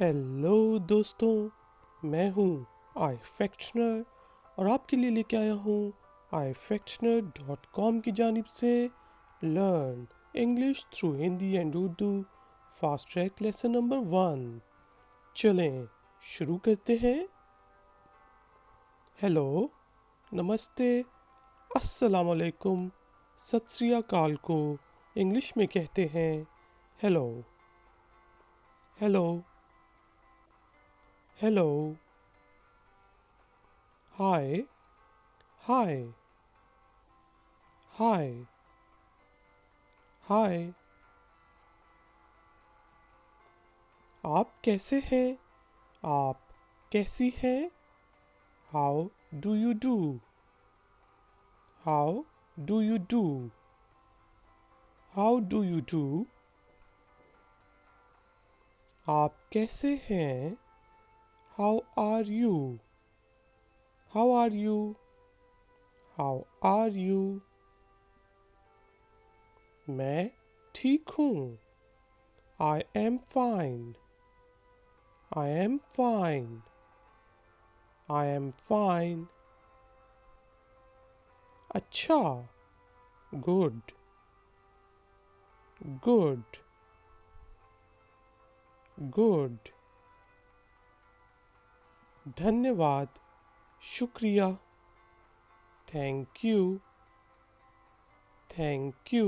Hello दोस्तों, मैं हूँ iFactioner और आपके लिए लेके आया हूँ ifactioner.com की जानिब से learn English through Hindi and Urdu fast track lesson number 1। चलें शुरू करते हैं। हेलो, नमस्ते, अस्सलाम वालेकुम, सत श्री अकाल को इंग्लिश में कहते हैं hello. Hello, hello, hi, hi, hi, hi. आप कैसे हैं? आप कैसी हैं? How do you do? How do you do? How do you do? आप कैसे हैं? How are you? How are you? How are you? मैं ठीक हूँ। I am fine. I am fine. I am fine. अच्छा, गुड, गुड, गुड। धन्यवाद, शुक्रिया, thank you, thank you,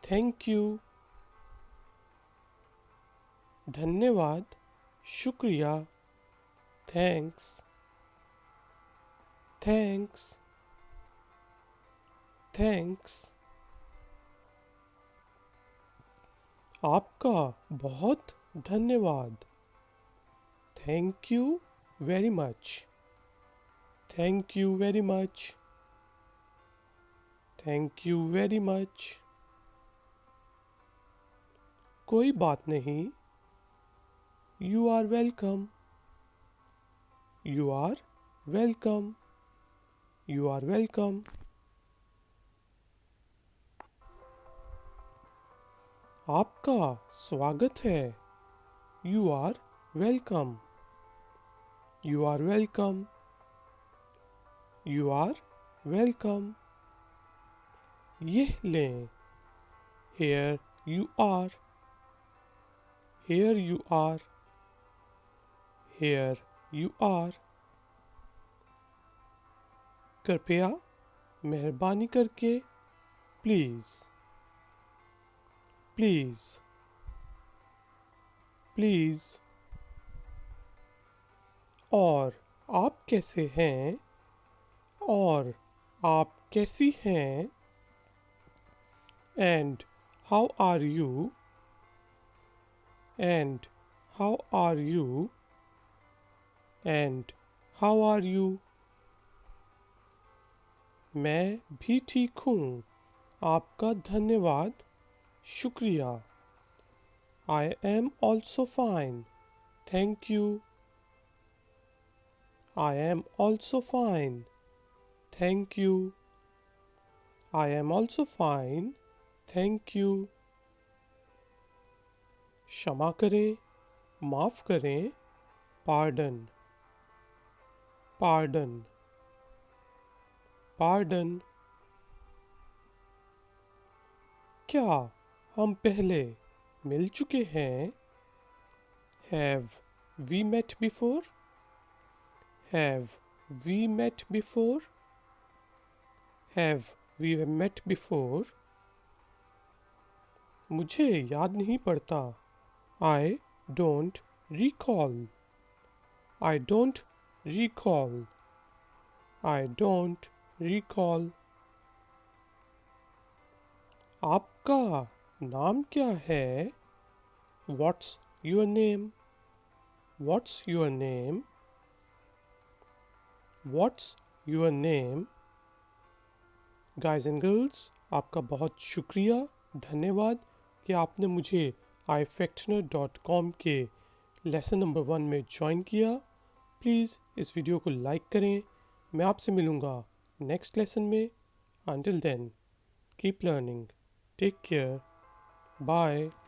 thank you. धन्यवाद, शुक्रिया, थैंक्स, थैंक्स, थैंक्स। आपका बहुत धन्यवाद। Thank you very much. Thank you very much. Thank you very much. कोई बात नहीं। You are welcome. You are welcome. You are welcome. आपका स्वागत है। You are welcome. You are welcome. You are welcome. यह लें। Here you are. Here you are. Here you are. कृपया, मेहरबानी करके, प्लीज, प्लीज, प्लीज। और आप कैसे हैं? और आप कैसी हैं? And how are you? And how are you? And how are you? मैं भी ठीक हूँ। आपका धन्यवाद, शुक्रिया। I am also fine. Thank you. I am also fine. Thank you. I am also fine. Thank you. क्षमा करें, माफ करें, pardon, pardon, pardon। क्या हम पहले मिल चुके हैं? Have we met before? Have we met before? Have we met before? मुझे याद नहीं पड़ता। I don't recall. I don't recall. I don't recall. आपका नाम क्या है? What's your name? What's your name? What's your name? Guys and girls, आपका बहुत शुक्रिया, धन्यवाद कि आपने मुझे ifactioner.com के लेसन नंबर 1 में ज्वाइन किया। प्लीज़ इस वीडियो को लाइक करें। मैं आपसे मिलूँगा नेक्स्ट लेसन में। Until then, keep learning. Take care. Bye.